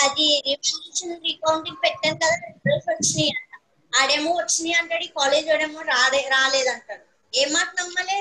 అది revolution recounting పెట్టాను కదా, రిజల్ట్స్ వచ్చినాయి అంట. ఆడేమో వచ్చినాయి అంటాడు, ఈ కాలేజ్ వాడేమో రాలేదంటాడు. ఏం మాట నమ్మలే?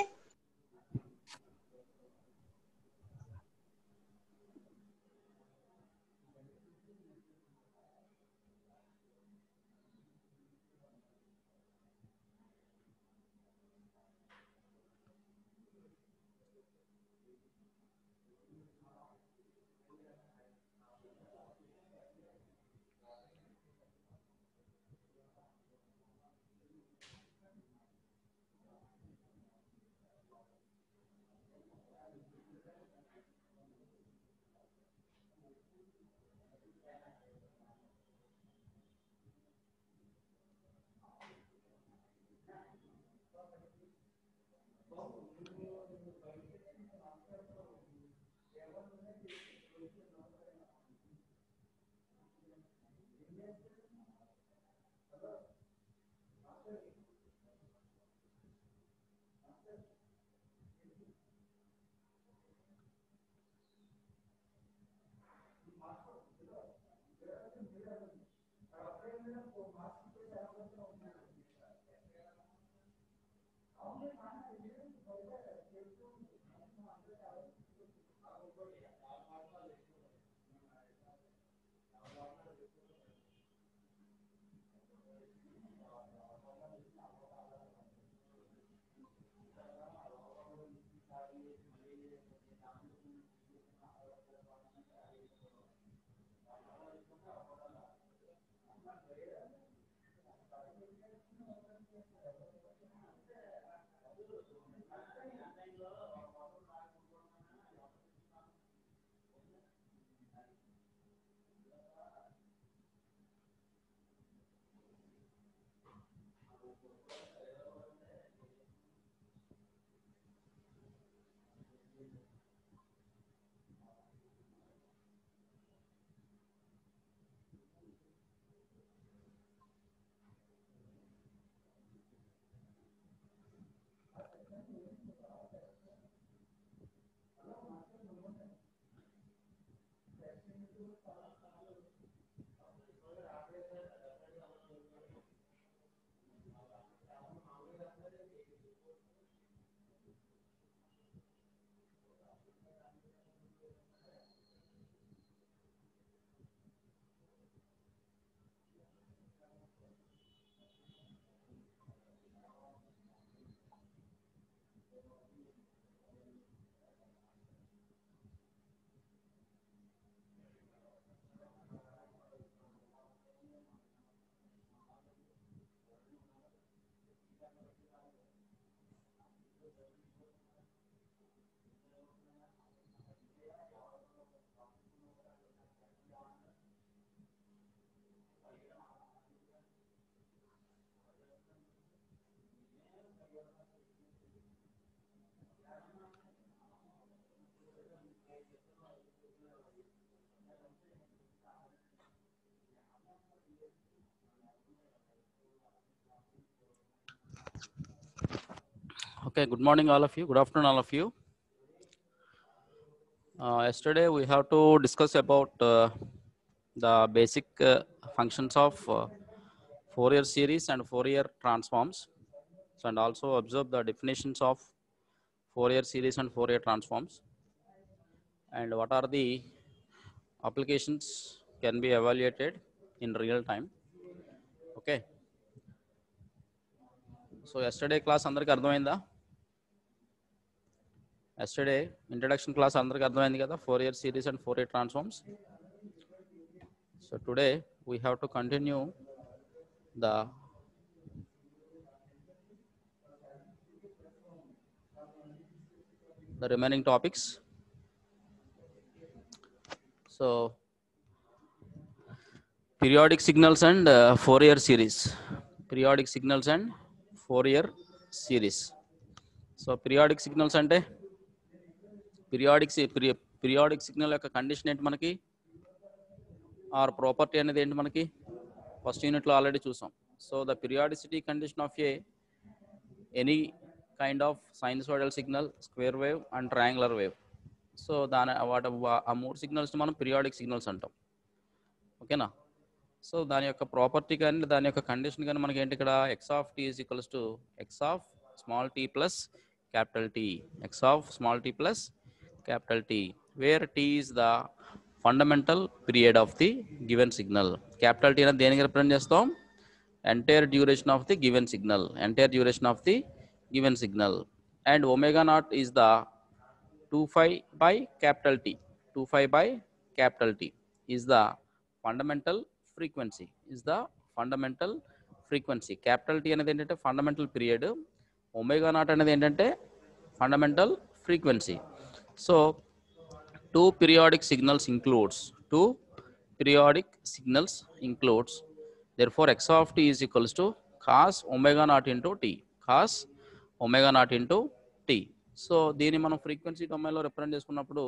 Okay, good morning all of you. Good afternoon all of you. Yesterday we have to discuss about the basic functions of Fourier series and Fourier transforms, and also observe the definitions of Fourier series and Fourier transforms, and what are the applications can be evaluated in real time. Okay. So yesterday class అందరికి అర్థమైందా? Yesterday introduction class అందరికి అర్థమైంది కదా, Fourier series and Fourier transforms. So today we have to continue the remaining topics. So periodic signals and Fourier series. Periodic signals and Fourier series. So periodic signals ante periodic signal యొక్క condition ఏంటి మనకి, are property అనేది ఏంటి మనకి first యూనిట్లో already చూసాం. So the periodicity condition of any kind of sinusoidal signal, square wave and triangular wave. So దాని ఆ 3 సిగ్నల్స్ని మనం పీరియాడిక్ సిగ్నల్స్ అంటాం. ఓకేనా? సో దాని యొక్క ప్రాపర్టీ కానీ దాని యొక్క కండిషన్ కానీ మనకి ఏంటి ఇక్కడ x of t is equals to x of small t plus capital T, x of small t plus capital T, where T is the fundamental period of the given signal. Capital T అనేది దేనికి represent చేస్తాం? Entire duration of the given signal, entire duration of the given signal. And omega naught is the 2 phi by capital T. 2 phi by capital T is the fundamental frequency. Is the fundamental frequency. Capital T అనేది ఏంటంటే fundamental period. Omega naught అనేది ఏంటంటే fundamental frequency. So two periodic signals includes therefore x of t is equals to cos omega naught into t, cos omega naught into t. So దీన్ని మనం frequency డొమైన్లో represent చేసుకున్నప్పుడు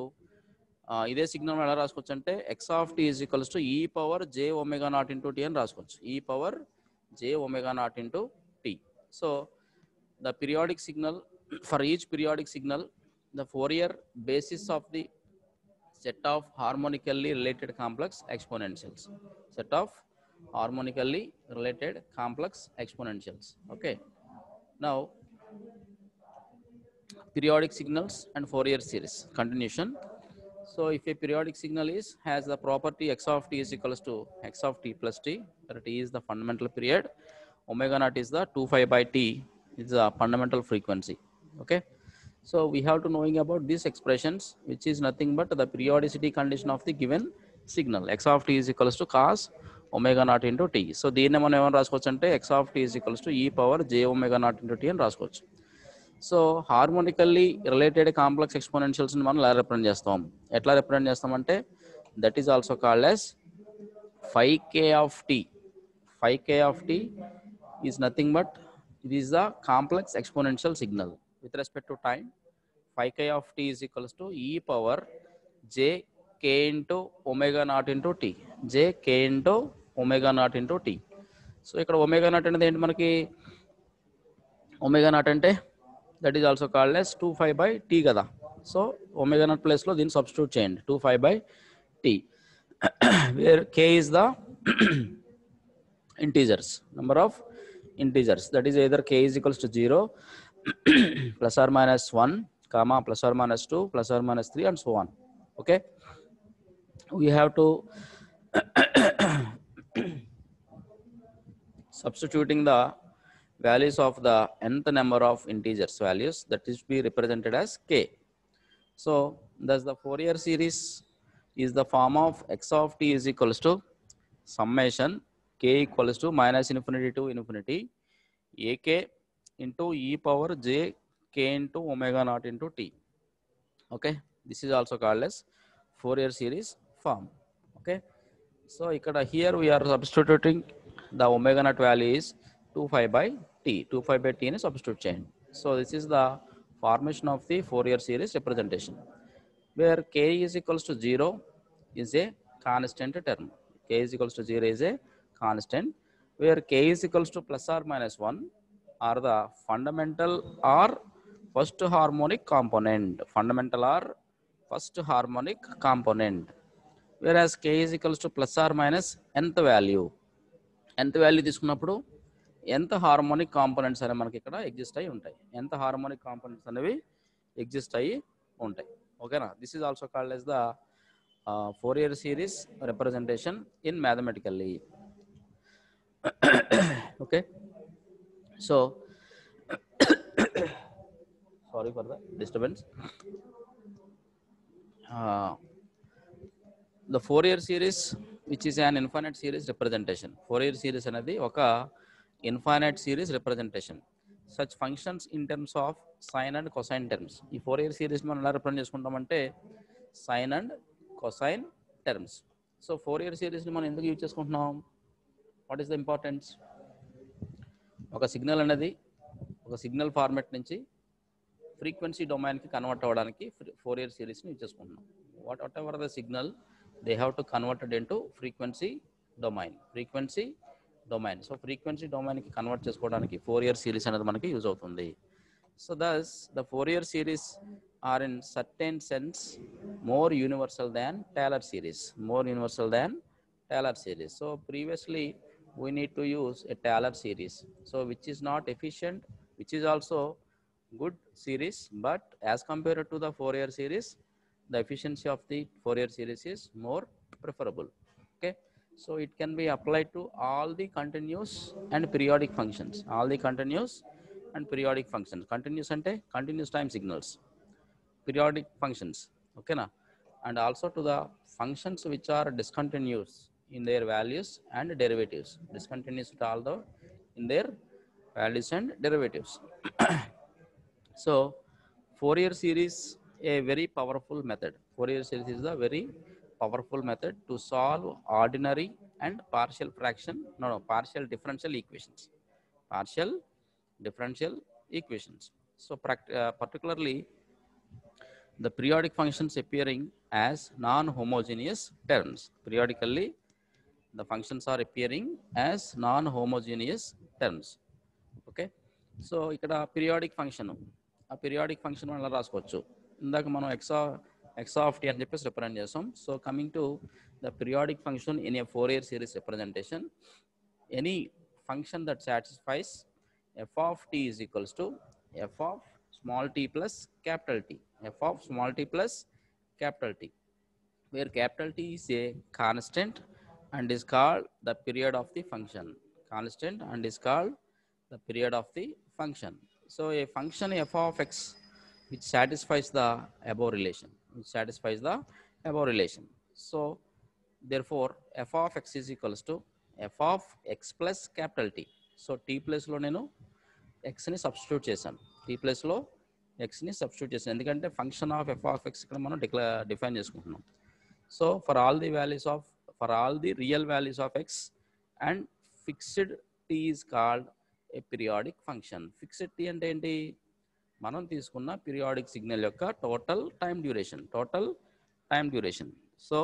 ఇదే signal ఎలా రాసుకోవచ్చు అంటే x of t is equals to e power j omega not into t అని రాసుకోవచ్చు. E power j omega not into t. So the periodic signal for each periodic signal the Fourier basis of the set of harmonically related complex exponentials, set of harmonically related complex exponentials. Okay, now periodic signals and Fourier series continuation. So if a periodic signal has the property x of t is equals to x of t plus t, where t is the fundamental period, omega naught is the 2 phi by t is the fundamental frequency. Okay, so we have to knowing about these expressions, which is nothing but the periodicity condition of the given signal. X of t is equals to cos omega naught into t. So దీన్ని మనం ఏమని రాసుకోవచ్చు అంటే x of t is equals to e power j omega naught into t అని రాసుకోవచ్చు. So harmonically related complex ఎక్స్పోనెన్షియల్స్ని మనం ఎలా represent చేస్తాం? ఎట్లా రిప్రజెంట్ చేస్తామంటే that is also called as phi k of t. Phi k of t is nothing but it is the complex exponential signal with respect to time. Phi k of t is equals to e power j k into omega naught into t, j k into omega naught into t. So ఇక్కడ omega naught అనేది ఏంటి మనకి? Omega naught అంటే that is also called as 2 phi by t కదా. So omega naught ప్లేస్లో దీన్ని substitute చేయండి 2 phi by t, where k is the integers, number of integers, that is either k is equals to 0 plus or minus 1 comma plus or minus 2 plus or minus 3 and so on. Okay, we have to substituting the values of the nth number of integers values, that is be represented as k. So thus the Fourier series is the form of x of t is equals to summation k equals to minus infinity to infinity ak into e power j k into omega naught into t. Okay, this is also called as Fourier series form. Okay, so here we are substituting the omega naught value is 2 phi by t. 2 phi by t is substitute change. So this is the formation of the Fourier series representation, where k is equals to 0 is a constant term. K is equals to 0 is a constant, where k is equals to plus or minus 1 are the fundamental or first harmonic component. Fundamental or first harmonic component, whereas k is equals to plus or minus nth value. nth value తీసుకున్నప్పుడు ఎంత harmonic components అనేవి మనకి ఇక్కడ exist అయ్యి ఉంటాయి. ఎంత harmonic components అనేవి exist అయ్యి ఉంటాయి. ఓకేనా? This is also called as the Fourier series representation in mathematically. Okay, so sorry for the disturbance. The Fourier series, which is an infinite series representation. Fourier series anadi oka infinite series representation. Such functions in terms of sine and cosine terms. ఈ Fourier series మనం ఎలా represent చేసుకుంటామంటే sine and cosine terms. So Fourier series ని మనం ఎందుకు use చేసుకుంటున్నాం? What is the importance? ఒక signal అనేది ఒక సిగ్నల్ ఫార్మాట్ నుంచి ఫ్రీక్వెన్సీ డొమైన్కి కన్వర్ట్ అవ్వడానికి Fourier సిరీస్ని యూజ్ చేసుకుంటున్నాం. Whatever the signal they have to converted into frequency domain. So frequency డొమైన్కి కన్వర్ట్ చేసుకోవడానికి Fourier సిరీస్ అనేది మనకి యూజ్ అవుతుంది. So thus the Fourier series are in certain sense more universal than Taylor series, more universal than Taylor series. So previously we need to use a Taylor series, so which is not efficient, which is also good series, but as compared to the Fourier series, the efficiency of the Fourier series is more preferable. Okay, so it can be applied to all the continuous and periodic functions, all the continuous and periodic functions. Continuous ante continuous time signals, periodic functions, okay na, and also to the functions which are discontinuous in their values and derivatives, discontinuous to all the in their values and derivatives. So Fourier series a very powerful method. Fourier series is a very powerful method to solve ordinary and partial fraction, no, partial differential equations, partial differential equations. So particularly the periodic functions appearing as non-homogeneous terms. Periodically, the functions are appearing as non-homogeneous terms. Okay. So ఇక్కడ periodic function, ఆ periodic function మనం ఎలా రాసుకోవచ్చు, ఇందాక మనం x of t అని చెప్పేసి represent చేస్తాం. So coming to the periodic function in a Fourier series representation, any function that satisfies f of t is equals to f of small t plus capital T, f of small t plus capital T, where capital T is a constant and is called the period of the function. Constant and is called the period of the function. So a function f of x which satisfies the above relation, which satisfies the above relation. So therefore f of x is equals to f of x plus capital T. So t place లో నేను x ని substitute చేశాను, t place లో x ని substitute చేశాను, ఎందుకంటే function of f of x ఇక్కడ మనం డిఫైన్ చేసుకుంటున్నాం. So for all the values of, for all the real values of x and fixed t is called a periodic function. Fixed t అంటే ఏంటి, మనం తీసుకున్న periodic signal యొక్క total time duration, total time duration. So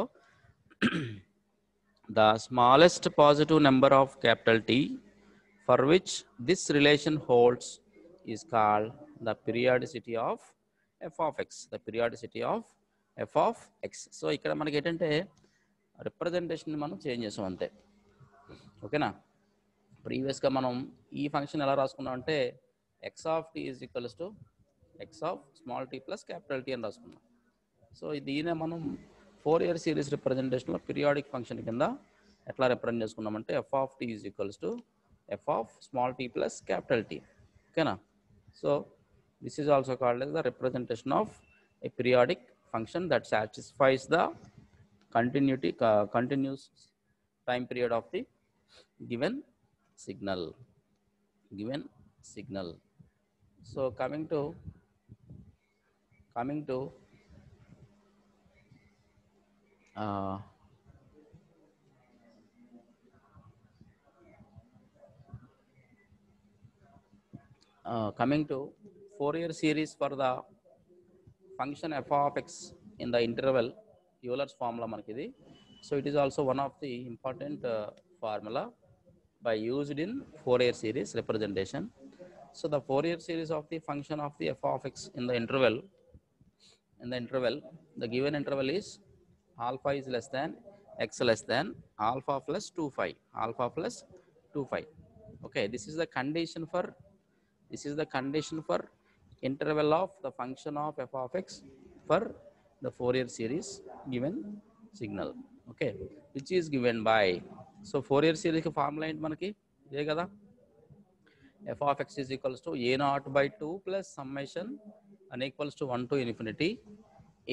the smallest positive number of capital T for which this relation holds is called the periodicity of f of x, the periodicity of f of x. So ఇక్కడ మనకి ఏంటంటే representation మనం change చేసాం అంతే, ఓకేనా. ప్రీవియస్గా మనం ఈ ఫంక్షన్ ఎలా రాసుకున్నాం అంటే x of t is equals to x of small t plus capital t అని రాసుకున్నాం. సో దీనే మనం Fourier సిరీస్ రిప్రజెంటేషన్లో పీరియాడిక్ ఫంక్షన్ కింద ఎట్లా రిప్రజెంట్ చేసుకున్నామంటే f of t is equals to f of small t plus capital t, ఓకేనా. So this is also called as the representation of a periodic function that satisfies the continuous time period of the given signal, given signal. So coming to coming to Fourier series for the function f of x in the interval, Euler's formula మనకి ఇది. So it is also one of the important formula by used in Fourier series representation. So the Fourier series of the function of the f of x in the interval, the given interval is alpha is less than x less than alpha plus 2 phi, alpha plus 2 phi. Okay, this is the condition for interval of the function of f of x for the Fourier series given signal, okay, which is given by, so Fourier series ki formula ఏంటి మనకి ఇదే కదా, f of x is equals to a naught by 2 plus summation n equals to 1 to infinity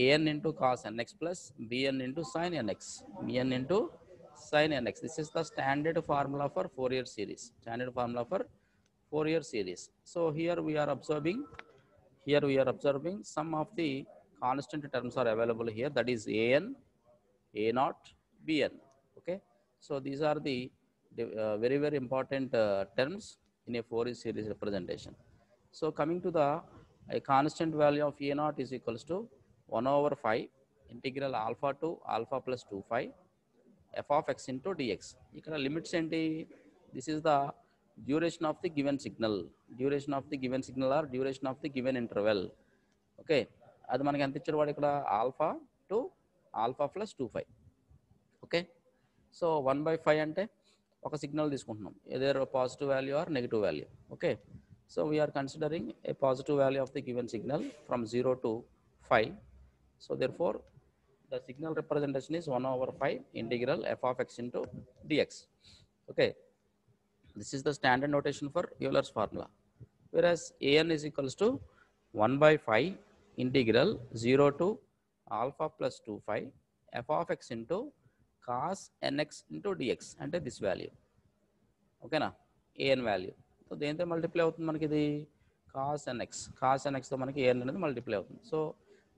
an into cos nx plus bn into sin nx, bn into sin nx. This is the standard formula for Fourier series, standard formula for Fourier series. So here we are observing some of the constant terms are available here, that is an, a naught, bn, okay. So these are the very very important terms in a Fourier series representation. So coming to the a constant value of a naught is equals to 1 over 5 integral alpha to alpha plus 2 phi f of x into dx. ఇక్కడ limits ఏంటి, this is the duration of the given signal, duration of the given signal or duration of the given interval, okay. అది మనకి ఎంత ఇచ్చాడు వాడు ఇక్కడ alpha to alpha plus 2 5. Okay, so 1/5 అంటే ఒక సిగ్నల్ తీసుకుంటున్నాం, either positive value or negative value. Okay, so we are considering a positive value of the given signal from 0 to 5. So therefore the signal representation is 1/5 integral f of x into dx. Okay, this is the standard notation for Euler's formula, whereas an is equals to 1/5 integral 0 to alpha plus 2 5 f of x into cos nx into dx అంటే this value. ఓకేనా, an value. So దేంతో multiply అవుతుంది మనకి ఇది cos nx తో మనకి an అనేది multiply అవుతుంది. So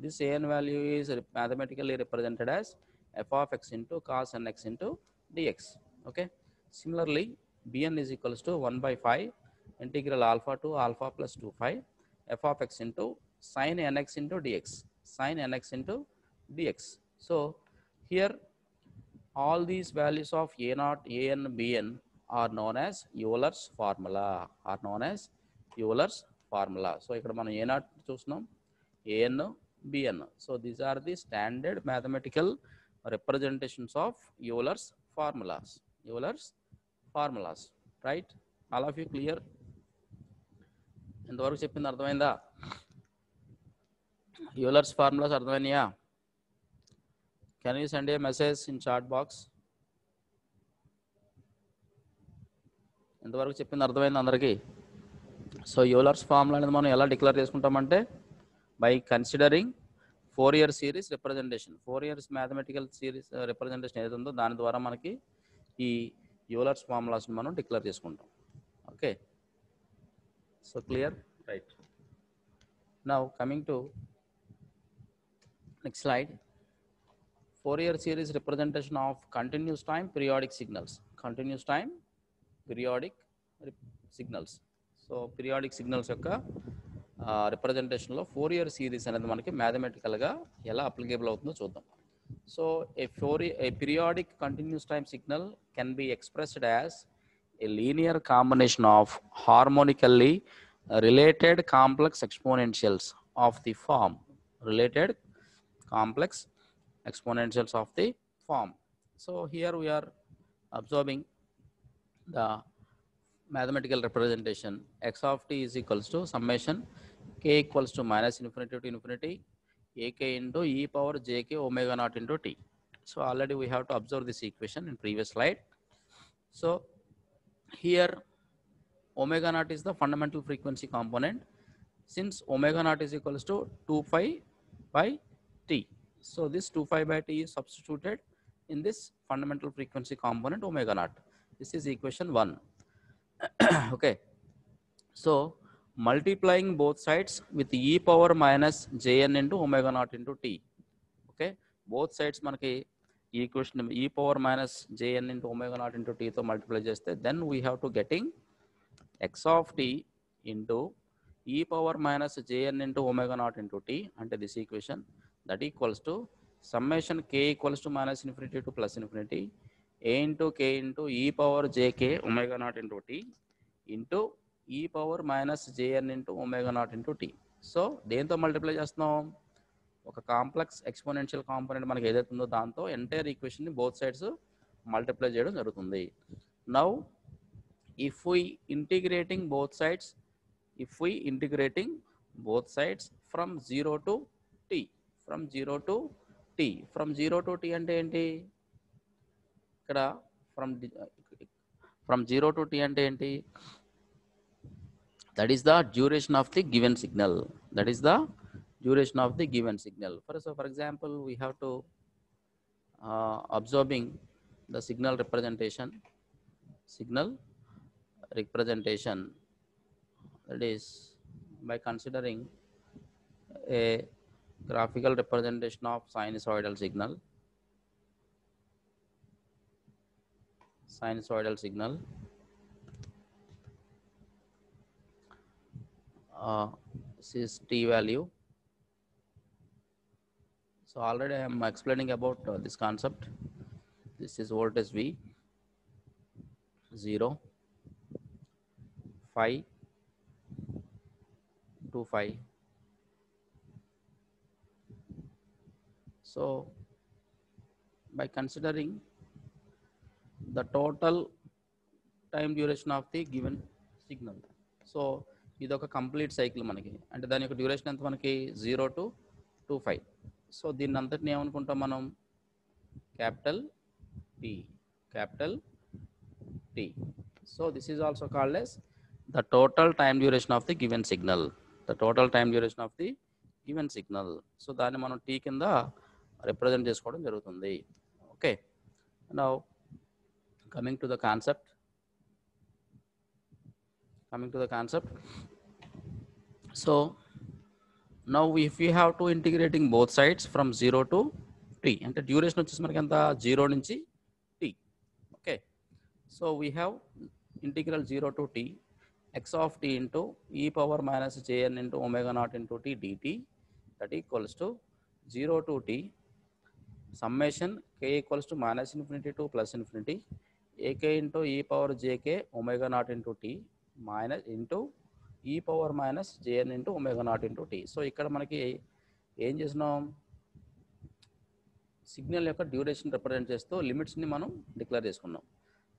this an value is mathematically represented as f of x into cos nx into dx. Okay, similarly bn is equals to 1/5 integral alpha to alpha plus 2 5 f of x into sin nx into dx. So here all these values of a0, an, bn are known as Euler's formula. So ఇక్కడ మనం a0 చూస్తున్నాం, an, bn. So these are the standard mathematical representations of Euler's formulas. Right? All of you clear? ఎంతవరకు చెప్పింది అర్థమైందా? Euler's formulas అర్థమైనాయా? Can you send a message in chat box? ఎంతవరకు చెప్పింది అర్థమైంది అందరికీ? సో యూలర్స్ ఫార్ములా అనేది మనం ఎలా డిక్లేర్ చేసుకుంటామంటే by considering 4-year series representation, 4 years mathematical series representation ఏది ఉందో దాని ద్వారా మనకి ఈ యూలర్స్ ఫార్ములాస్ని మనం డిక్లేర్ చేసుకుంటాం. Okay, so clear? Right. Now coming to next slide. 4-year series representation of continuous time periodic signals. So periodic signals యొక్క రిప్రజెంటేషన్లో 4-year series అనేది మనకి మ్యాథమెటికల్గా ఎలా అప్లికేబుల్ అవుతుందో చూద్దాం. So a periodic continuous time signal can be expressed as a linear combination of harmonically related complex exponentials of the form So here we are observing the mathematical representation. X of t is equals to summation k equals to minus infinity to infinity ak into e power jk omega naught into t. So already we have to observe this equation in previous slide. So here omega naught is the fundamental frequency component. Since omega naught is equals to 2 pi by t, so this 2 pi by t is substituted in this fundamental frequency component omega naught. This is equation 1. Okay, so multiplying both sides with e power minus jn into omega naught into t. Okay, both sides మనకి ఈ equation e power minus jn into omega naught into t తో multiply చేస్తే then we have to getting x of t into e power minus jn into omega naught into t అంటే this equation that equals to summation k equals to minus infinity to plus infinity a into k into e power jk omega naught into t into e power minus jn into omega naught into t. So దేంతో multiply చేస్తున్నాం? ఒక complex exponential component మనకి ఏదైతే ఉందో దాంతో entire ఈక్వేషన్ని both sides multiply చేయడం జరుగుతుంది. Now if we integrating both sides from 0 to t, from 0 to t అంటే ఏంటి? ఇక్కడ from 0 to t అంటే ఏంటి? That is the duration of the given signal. For example, we have to observing the signal representation, that is by considering a graphical representation of sinusoidal signal. This is t value. So already I am explaining about this concept. This is voltage V, 0, 5, 2, 5, So by considering the total time duration of the given signal, so ఇది ఒక complete cycle మనకి, అంటే దాని యొక్క duration ఎంత మనకి 0 to 25. So దీన్ని అంతటిని ఏమనుకుంటాం మనం, capital T, capital T. So this is also called as the total time duration of the given signal, the total time duration of the given signal. So దాన్ని మనం టీ కింద represent చేసుకోవడం జరుగుతుంది. Okay, now coming to the concept, so now if we have to integrating both sides from 0 to t, అంటే duration వచ్చేసి మనకి ఎంత 0 నుంచి t. Okay, so we have integral 0 to t x of t into e power minus jn into omega naught into t dt, that equals to 0 to t summation k equals to minus infinity to plus infinity ak into e power jk omega naught into t minus into e power minus jn into omega naught into t. So ఇక్కడ మనకి ఏం చేసినాం, signal యొక్క duration represent చేస్తూ లిమిట్స్ని మనం declare చేసుకున్నాం.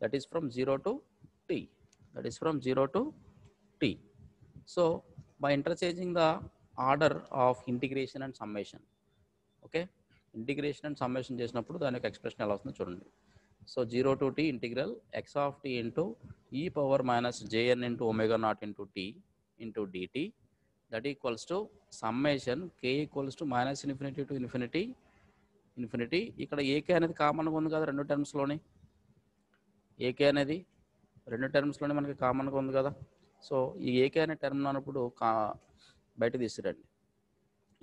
That is from 0 to t, that is from 0 to t. So by interchanging the order of integration and summation, okay, integration and summation చేసినప్పుడు దాని యొక్క ఎక్స్ప్రెషన్ ఎలా వస్తుందో చూడండి. So 0 to t integral x of t into e power minus jn into omega naught into t into dt, that equals to summation k equals to minus infinity to infinity. ఇక్కడ ak అనేది కామన్గా ఉంది కదా రెండు టర్మ్స్లోని, ak అనేది రెండు టర్మ్స్లోనే మనకి కామన్గా ఉంది కదా. సో ఈ ఏకే అనే టర్మ్ అన్నప్పుడు బయట తీసుకురండి.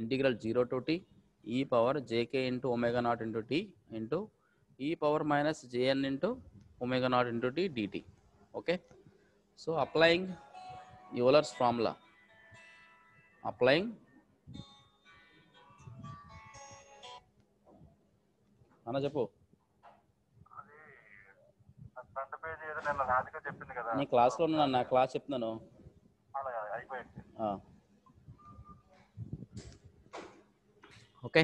Integral 0 to t e power jk into omega naught into t into e power minus jn into omega naught into t dt. Okay, so applying Euler's formula, అన్న చెప్పు. నీ క్లాస్లో ఉన్నాను, నా క్లాస్ చెప్తున్నాను. Okay,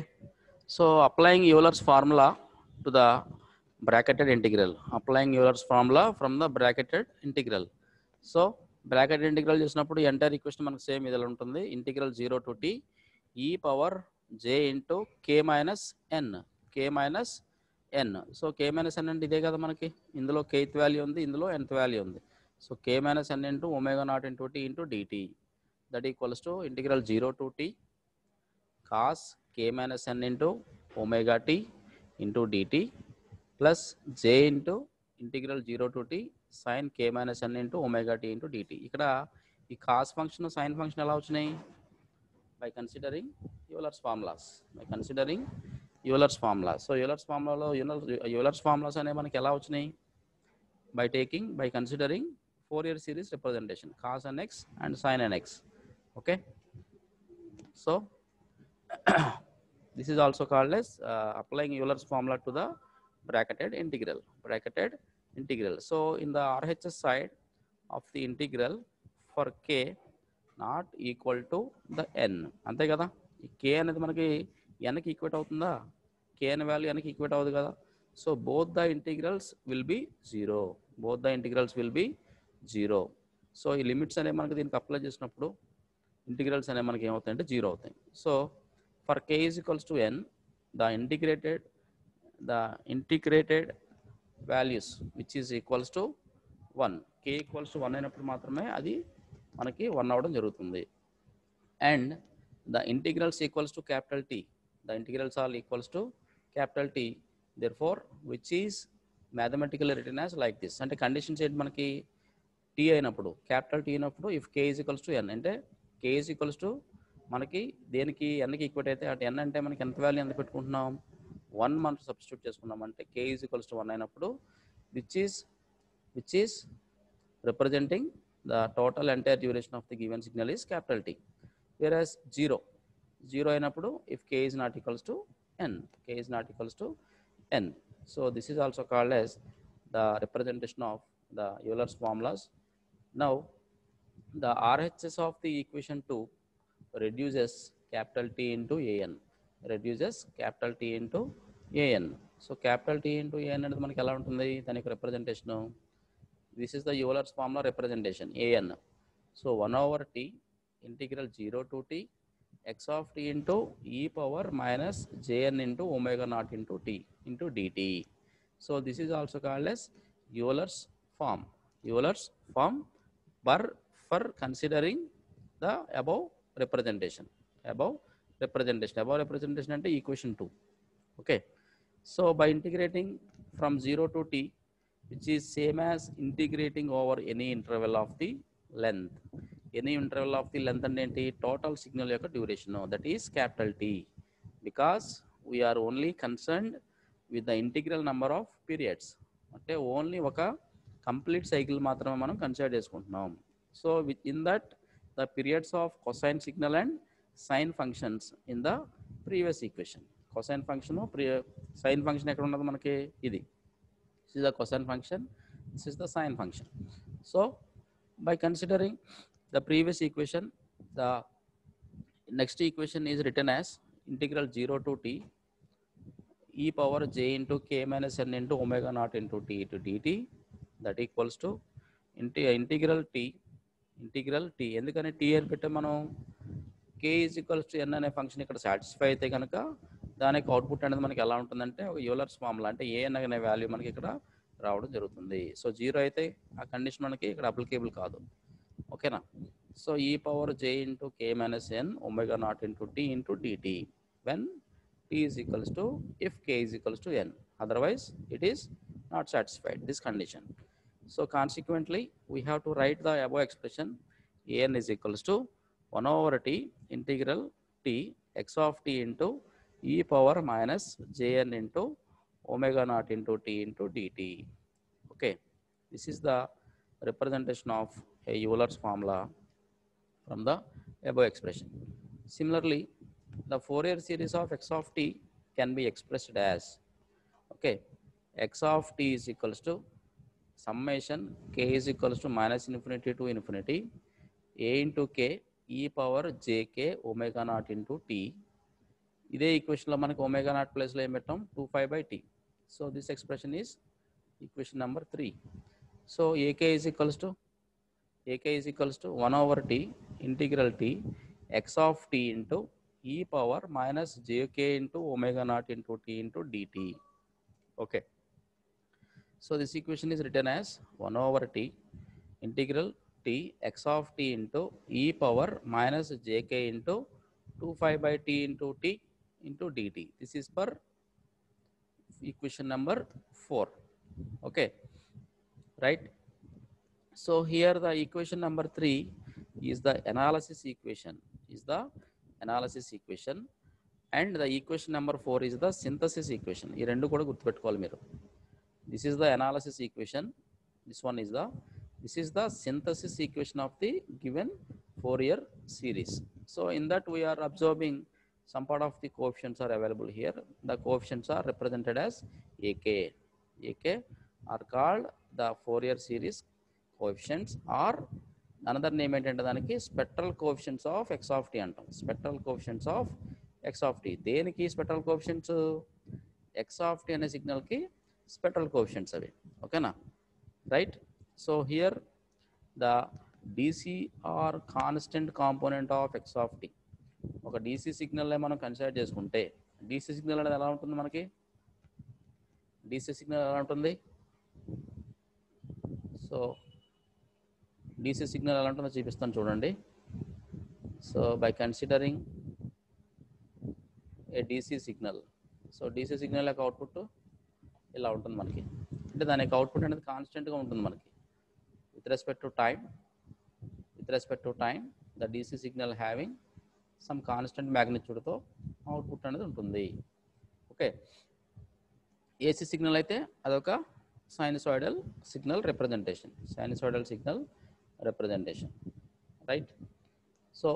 so applying Euler's formula to the bracketed integral, from the bracketed integral. So bracket integral చేసినప్పుడు entire equation మనకు same ఇది ఉంటుంది. Integral 0 to t e power j into k minus n. So k minus n అంటే ఇదే కదా మనకి, ఇందులో kth value ఉంది, ఇందులో nth వాల్యూ ఉంది. So k minus n into omega not into t into dt, that equals to integral 0 to t cos k minus n into omega t into dt plus j into integral 0 to t sin k minus n into omega t into dt. ఇక్కడ ఈ cos function sin function ఎలా వచ్చినాయి, by considering Euler's formulas, so Euler's ఫార్ములాలో Euler's formulas అనేవి మనకి ఎలా వచ్చినాయి, by considering Fourier series representation cos nx and sin nx. okay, so this is also called as applying Euler's formula to the bracketed integral. So in the RHS side of the integral for k not equal to the n, అంతే కదా. ఈ k అనేది మనకి n కి equate అవుతుందా, k అనే value n కి equate అవుతుంది కదా. So both the integrals will be 0. So ఈ లిమిట్స్ అనేవి మనకి దీనికి అప్లై చేసినప్పుడు ఇంటిగ్రల్స్ అనేవి మనకి ఏమవుతాయంటే 0 అవుతాయి. So for k is equals to n, the integrated values which is equals to 1, k equals to 1 అయినప్పుడు మాత్రమే అది మనకి 1 అవడం జరుగుతుంది. And the integrals equals to capital T, the integrals are equals to capital T, therefore which is mathematically written as like this. అంటే conditions ఏంటి మనకి, t అయినప్పుడు క్యాపిటల్ t అయినప్పుడు if k is equals to n, అంటే k is equals to మనకి దేనికి ఎన్కి equate అయితే అటు ఎన్ అంటే మనకి ఎంత వాల్యూ ఎంత పెట్టుకుంటున్నాం, 1 మనం సబ్స్టిట్యూట్ చేసుకున్నాం అంటే k ఈజ్ ఈక్వల్స్ టు 1 అయినప్పుడు which is representing the total entire duration of the given signal is capital t. Whereas 0 అయినప్పుడు if k is not equals to n, so this is also called as the representation of the Euler's formulas. Now the RHS of the equation 2 reduces capital T into an. reduces capital T into an. So capital T into an అనేది మనకి ఎలా ఉంటుంది దాని యొక్క representation. This is the Euler's formula representation an. So 1 over t integral 0 to t x of t into e power minus jn into omega naught into t into dt. So this is also called as Euler's form. Euler's form for considering the above representation. Above representation అంటే equation 2. Okay. So by integrating from 0 to t, which is same as integrating over any interval of the length. Any interval of the length and total signal యొక్క duration, that is capital T, because we are only concerned with the integral number of periods. అంటే only ఒక complete cycle మాత్రమే మనం consider చేసుకుంటున్నాం. So in that the periods of cosine signal and sine functions in the previous equation. Cosine function sine function ఎక్కడ ఉన్నది మనకి ఇది. This is the cosine function, this is the sine function. So by considering the previous equation, the next equation is written as integral 0 to t e power j into k minus n into omega naught into t to dt, that equals to integral t ఎందుకని t అని పెట్టే మనం k is equals to n అనే function ఇక్కడ satisfy అయితే కనుక దానికి output అనేది మనకి ఎలా ఉంటుందంటే ఒక యూలర్స్ ఫార్ములా అంటే ఏ అనే వాల్యూ మనకి ఇక్కడ రావడం జరుగుతుంది. సో 0 అయితే ఆ కండిషన్ మనకి ఇక్కడ అప్లికేబుల్ కాదు. ఓకేనా. సో ఈ power j into k minus n omega not into t into dt when t is equals to if k is equals to n, otherwise it is not satisfied this condition. So consequently we have to write the above expression an is equals to 1 over t integral t x of t into e power minus jn into omega naught into t into dt. Okay, this is the representation of a Euler's formula from the above expression. Similarly, the Fourier series of x of t can be expressed as, okay, x of t is equals to summation k is equals to minus infinity to infinity a into k e power jk omega naught into t. ఇదే ఈక్వేషన్లో మనకి omega naught ప్లేస్లో ఏం పెట్టాం 2π/t. So this expression is equation number 3. So AK is equals to 1 over t integral t x of t into e power minus jk into omega not into t into dt. Okay. So this equation is return as 1 over t integral t x of t into e power minus jk into 2π/t into t into dt. This is per equation number 4. Okay, right. So here the equation number 3 is the analysis equation, and the equation number 4 is the synthesis equation. ఈ రెండు కూడా గుర్తుపెట్టుకోవాలి మీరు. This is the analysis equation, this is the synthesis equation of the given Fourier series. So in that we are observing some part of the coefficients are available here. The coefficients are represented as AK are called the Fourier series coefficients, or another name ఏంటంటే దానికి spectral coefficients of x of t అంటాం. Spectral coefficients of x of t. దేనికి spectral coefficients? x of t అనే signal కి spectral coefficients అవి. ఓకేనా, right. So here the DC or constant component of x of t. ఒక DC signal మనం consider చేసుకుంటే DC signal అనేది ఎలా ఉంటుంది మనకి? DC సిగ్నల్ ఎలా ఉంటుంది? సో DC సిగ్నల్ ఎలా ఉంటుందో చూపిస్తాను చూడండి. So by considering A DC signal, so DC signal యొక్క అవుట్పుట్ ఇలా ఉంటుంది మనకి. అంటే దాని యొక్క అవుట్పుట్ అనేది కాన్స్టెంట్గా ఉంటుంది మనకి with respect to time. The DC signal having some constant magnitude తో అవుట్పుట్ అనేది ఉంటుంది. ఓకే. AC సిగ్నల్ అయితే అదొక sinusoidal signal representation, right. So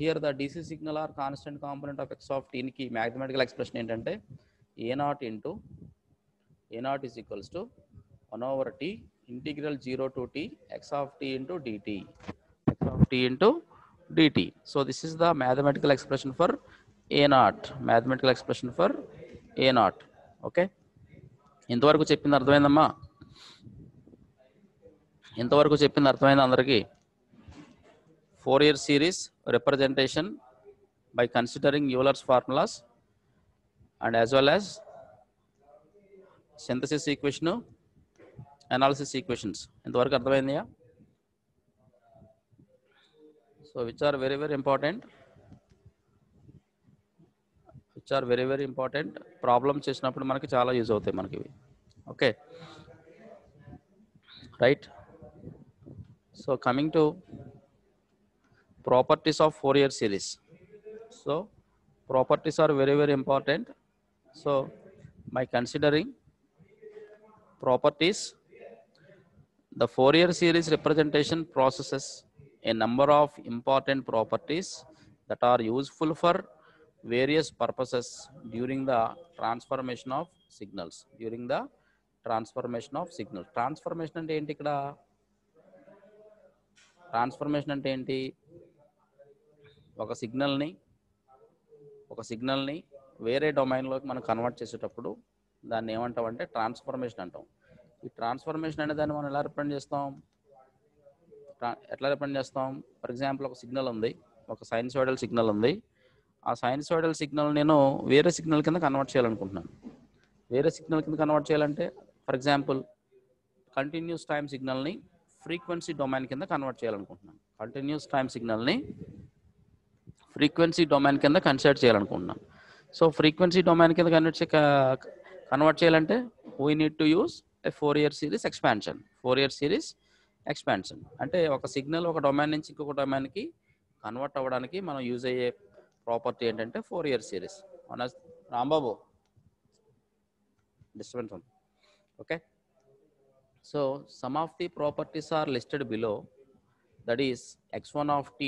here the DC signal or constant component of x of t కి mathematical expression ఏంటంటే a naught is equals to 1 over t integral 0 to t x of t into dt. So this is the mathematical expression for a naught, mathematical expression for a naught. Okay, ఇంతవరకు చెప్పింది అర్థమైందమ్మా? ఇంతవరకు చెప్పింది అర్థమైంది అందరికీ? Fourier series representation by considering Euler's formulas and as well as synthesis equation, analysis equations. ఇంతవరకు అర్థమైందా? So which are very very important, problem చేసినప్పుడు మనకి చాలా యూజ్ అవుతాయి మనకి ఇవి. Okay, right. So coming to properties of Fourier series. So properties are very very important. So by considering properties, the Fourier series representation processes a number of important properties that are useful for various purposes during the transformation of signals. Transformation అంటే ఏంటి? ఇక్కడ transformation అంటే ఏంటి? ఒక సిగ్నల్ని వేరే డొమైన్లోకి మనం convert చేసేటప్పుడు దాన్ని ఏమంటామంటే ట్రాన్స్ఫర్మేషన్ అంటాం. ఈ ట్రాన్స్ఫర్మేషన్ అనే దాన్ని మనం ఎలా రిప్రజెంట్ చేస్తాం? ఫర్ ఎగ్జాంపుల్ ఒక సిగ్నల్ ఉంది, ఒక సైన్సాయిడల్ సిగ్నల్ ఉంది. ఆ సైన్సాయిడల్ సిగ్నల్ నేను వేరే సిగ్నల్ కింద కన్వర్ట్ చేయాలనుకుంటున్నాను. వేరే సిగ్నల్ కింద కన్వర్ట్ చేయాలంటే ఫర్ ఎగ్జాంపుల్ కంటిన్యూస్ టైం సిగ్నల్ని ఫ్రీక్వెన్సీ డొమైన్ కింద కన్వర్ట్ చేయాలనుకుంటున్నాను. ఫ్రీక్వెన్సీ డొమైన్ కింద కన్వర్ట్ చేయాలనుకుంటున్నాను. సో ఫ్రీక్వెన్సీ డొమైన్ కింద కన్వర్ట్ చేయాలంటే we need to use a Fourier series expansion. అంటే ఒక సిగ్నల్ ఒక డొమైన్ నుంచి ఇంకొక డొమైన్కి కన్వర్ట్ అవ్వడానికి మనం యూజ్ అయ్యే ప్రాపర్టీ ఏంటంటే ఫోరియర్ సిరీస్. రాంబాబు డిస్టర్బెన్స్ ఉంది. Okay, so some of the properties are listed below, that is x1 of t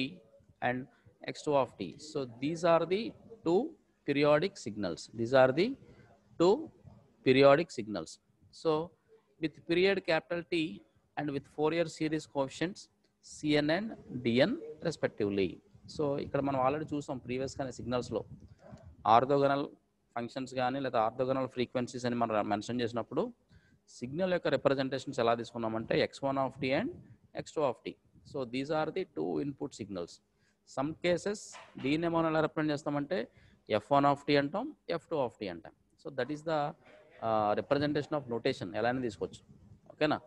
and x2 of t. So these are the two periodic signals. So with period capital T and with Fourier series coefficients Cn and Dn respectively. So ఇక్కడ మనం already చూసాం previous గానే సిగ్నల్స్లో orthogonal functions కానీ లేదా orthogonal frequencies అని మనం mention చేసినప్పుడు signal యొక్క రిప్రజెంటేషన్స్ ఎలా తీసుకున్నామంటే x1 of t and x2 of t. So these are the two input signals. Some cases దీన్ని మనం ఎలా రిప్రజెంట్ చేస్తామంటే f1 of t అంటాం, f2 of t అంటాం. So that is the representation of notation, ఎలా అయినా తీసుకోవచ్చు. ఓకేనా?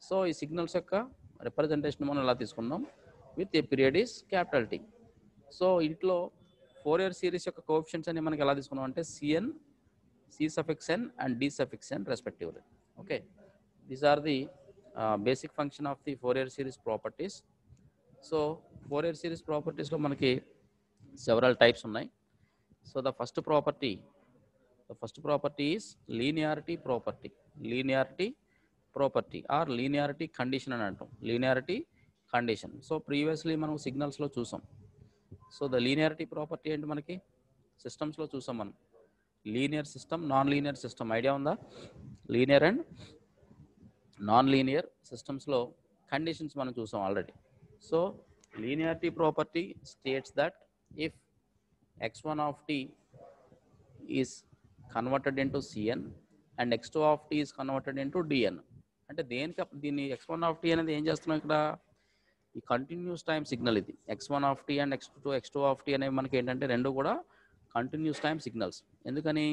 సో ఈ సిగ్నల్స్ యొక్క రిప్రజెంటేషన్ మనం ఎలా తీసుకుందాం with a period is capital T. So ఇంట్లో ఫోరియర్ సిరీస్ యొక్క కోఎఫిషియెంట్స్ అని మనకి ఎలా తీసుకున్నాం అంటే Cn, C(n) and D(n) respectively. Okay, these are the basic function of the Fourier series properties. So Fourier series properties lo manaki several types unnai. So the first property is linearity property or linearity condition అని అంటాం. linearity condition. So previously మనం signals లో చూసాం. So the linearity property ఏంటి మనకి systems లో చూసాం మనం. Linear system, non linear system idea ఉందా? లీనియర్ అండ్ నాన్ లీనియర్ సిస్టమ్స్లో కండిషన్స్ మనం చూసాం already. So linearity property states that if x1 of t is converted into Cn and x2 of t is converted into Dn. అంటే దీన్ని x1 of t అనేది ఏం చేస్తున్నాం ఇక్కడ? ఈ కంటిన్యూస్ టైం సిగ్నల్ ఇది x1 of t and x2 of t అనేవి మనకి ఏంటంటే రెండు కూడా కంటిన్యూస్ టైం సిగ్నల్స్. ఎందుకని?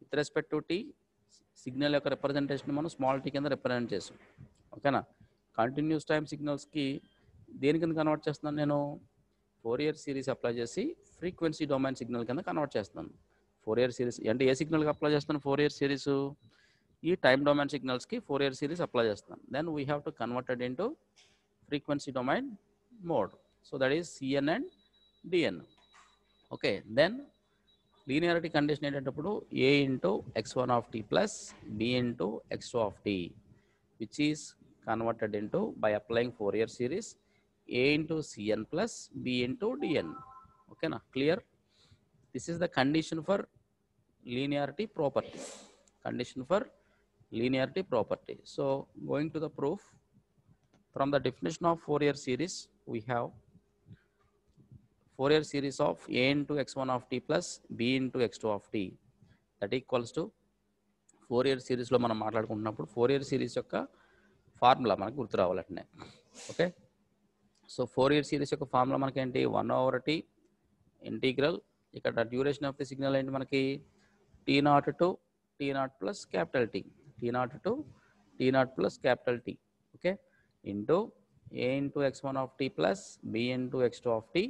With respect to t signal యొక్క రిప్రజెంటేషన్ మనం స్మాల్ టీ కింద రిప్రజెంట్ చేస్తాం. ఓకేనా? కంటిన్యూస్ టైం సిగ్నల్స్కి దేని కింద కన్వర్ట్ చేస్తున్నాను నేను? ఫోరియర్ సిరీస్ అప్లై చేసి ఫ్రీక్వెన్సీ డొమైన్ సిగ్నల్ కింద కన్వర్ట్ చేస్తున్నాను. ఫోరియర్ సిరీస్ అంటే ఏ సిగ్నల్కి అప్లై చేస్తాను? ఫోరియర్ సిరీస్ ఈ టైం డొమైన్ సిగ్నల్స్కి ఫోరియర్ సిరీస్ అప్లై చేస్తాను. Then we have to converted into frequency domain mode. So that is Cn and Dn. Okay, then linearity condition ఏంటంటప్పుడు a into x1 of t plus b into x2 of t which is converted into by applying Fourier series a into Cn plus b into Dn. ఓకేనా? Clear? This is the condition for linearity property. So going to the proof, from the definition of Fourier series we have Fourier series of a into x1 of t plus b into x2 of t that equals to Fourier సిరీస్లో మనం మాట్లాడుకుంటున్నప్పుడు Fourier series యొక్క formula మనకు గుర్తు రావాలంటే okay. So Fourier series యొక్క formula మనకి ఏంటి 1/t integral ఇక్కడ డ్యూరేషన్ ఆఫ్ ది సిగ్నల్ ఏంటి మనకి t0 to t0 plus capital T t0 to t0 plus capital T okay into a into x1 of t plus b into x2 of t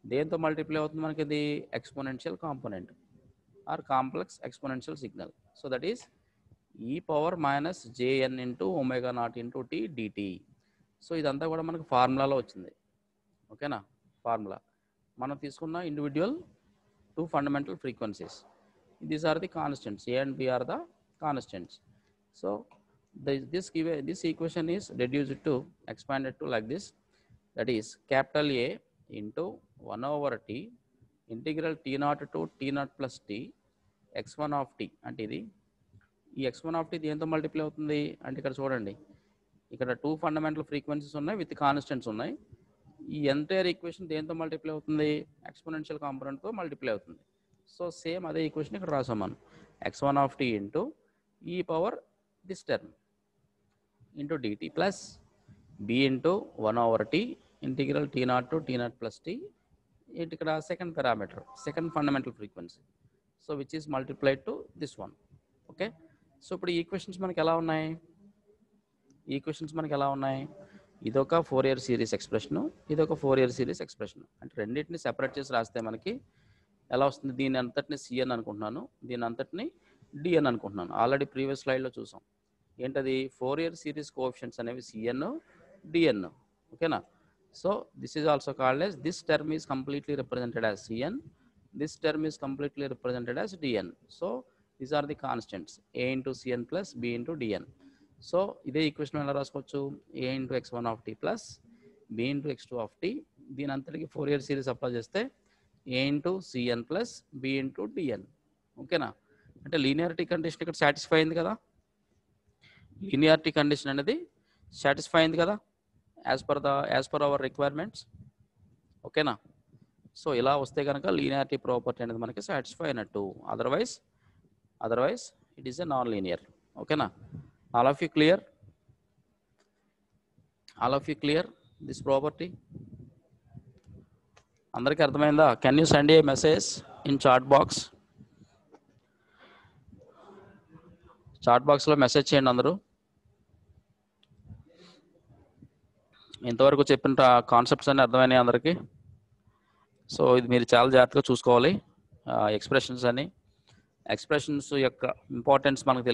దేంతో multiply అవుతుంది మనకి ఇది exponential component or complex exponential signal. So that is e power minus jn into omega not into t dt. సో ఇదంతా కూడా మనకు ఫార్ములాలో వచ్చింది ఓకేనా. ఫార్ములా మనం తీసుకున్న individual 2 fundamental frequencies. These are the constants. A and B are the constants. So this equation is reduced to expanded to like this. That is capital A into 1/t integral t0 to t0 plus t x1 of t అంటే ఇది ఈ x1 of t దేంతో multiply అవుతుంది అంటే ఇక్కడ చూడండి ఇక్కడ 2 fundamental frequencies ఉన్నాయి విత్ కాన్స్టెంట్స్ ఉన్నాయి. ఈ ఎంటైర్ ఈక్వేషన్ దేంతో మల్టిప్లై అవుతుంది ఎక్స్పోనెన్షియల్ కాంపోనెంట్తో మల్టిప్లై అవుతుంది. సో సేమ్ అదే ఈక్వేషన్ ఇక్కడ రాసాం మనం x1 of t ఇంటూ ఈ power this term into dt plus b into 1/t integral t0 to t0 plus t ఇక్కడ second parameter second fundamental frequency. So which is multiplied to this one okay. So ఇప్పుడు ఈ equations మనకి ఎలా ఉన్నాయి ఇదొక Fourier series expression ఇదొక Fourier series expression అంటే రెండింటిని సెపరేట్ చేసి రాస్తే మనకి ఎలా వస్తుంది దీని అంతటిని cn అనుకుంటున్నాను దీని అంతటిని dn అనుకుంటున్నాను. ఆల్రెడీ ప్రీవియస్ స్లైడ్లో చూసాం ఏంటది Fourier సిరీస్ కోఎఫిషియంట్స్ అనేవి cn dn ఓకేనా. So this is also called as this term is completely represented as cn, this term is completely represented as dn. So these are the constants a into cn plus b into dn. So ఇదే equation ఎలా రాసుకోవచ్చు a into x1 of t plus b into x2 of t దీని అంతటికి Fourier series apply చేస్తే a into cn plus b into dn ఓకేనా. అంటే linearity condition ఇక్కడ satisfy అయింది కదా లీనియారిటీ కండిషన్ అనేది సాటిస్ఫై అయింది కదా యాజ్ పర్ అవర్ రిక్వైర్మెంట్స్ ఓకేనా. సో ఇలా వస్తే కనుక లీనియారిటీ ప్రాపర్టీ అనేది మనకి సాటిస్ఫై అయినట్టు otherwise it is a non linear ఓకేనా. all of you clear this property అందరికీ అర్థమైందా. Can you send a message in chat బాక్స్లో మెసేజ్ చేయండి అందరూ. ఇంతవరకు చెప్పిన కాన్సెప్ట్స్ అన్ని అర్థమైనాయి అందరికీ. సో ఇది మీరు చాలా జాగ్రత్తగా చూసుకోవాలి. ఎక్స్ప్రెషన్స్ యొక్క ఇంపార్టెన్స్ మనకు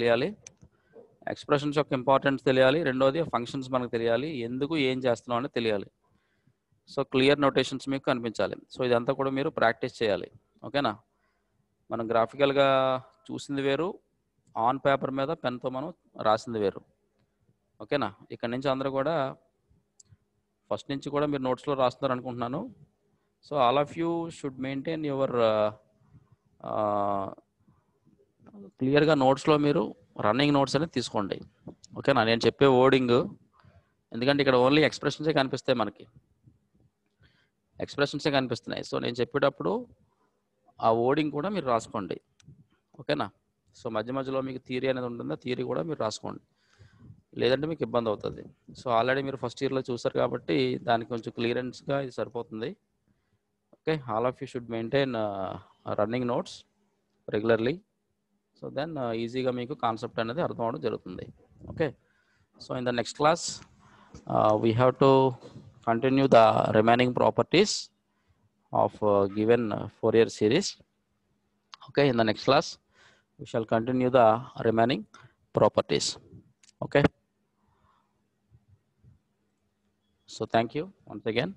తెలియాలి రెండోది ఫంక్షన్స్ మనకు తెలియాలి ఎందుకు ఏం చేస్తున్నాం అని తెలియాలి. సో క్లియర్ నోటేషన్స్ మీకు కనిపించాలి. సో ఇదంతా కూడా మీరు ప్రాక్టీస్ చేయాలి ఓకేనా. మనం గ్రాఫికల్గా చూసింది వేరు ఆన్ పేపర్ మీద పెన్తో మనం రాసింది వేరు ఓకేనా. ఇక్కడ నుంచి అందరూ కూడా ఫస్ట్ నుంచి కూడా మీరు నోట్స్లో రాస్తున్నారు అనుకుంటున్నాను. So all of you should maintain your క్లియర్గా నోట్స్లో మీరు రన్నింగ్ నోట్స్ అనేది తీసుకోండి ఓకేనా. నేను చెప్పే వర్డింగ్ ఎందుకంటే ఇక్కడ ఓన్లీ ఎక్స్ప్రెషన్సే కనిపిస్తున్నాయి. సో నేను చెప్పేటప్పుడు ఆ వర్డింగ్ కూడా మీరు రాసుకోండి ఓకేనా. సో మధ్యలో మీకు థియరీ అనేది ఉంటుంది థియరీ కూడా మీరు రాసుకోండి లేదంటే మీకు ఇబ్బంది అవుతుంది. సో ఆల్రెడీ మీరు ఫస్ట్ ఇయర్లో చూసారు కాబట్టి దానికి కొంచెం క్లియరెన్స్గా ఇది సరిపోతుంది okay. All of you should maintain running notes regularly. So then ఈజీగా మీకు కాన్సెప్ట్ అనేది అర్థం అవడం జరుగుతుంది okay. So in the next class we have to continue the remaining properties of given Fourier series okay. In the next class we shall continue the remaining properties okay. So thank you once again.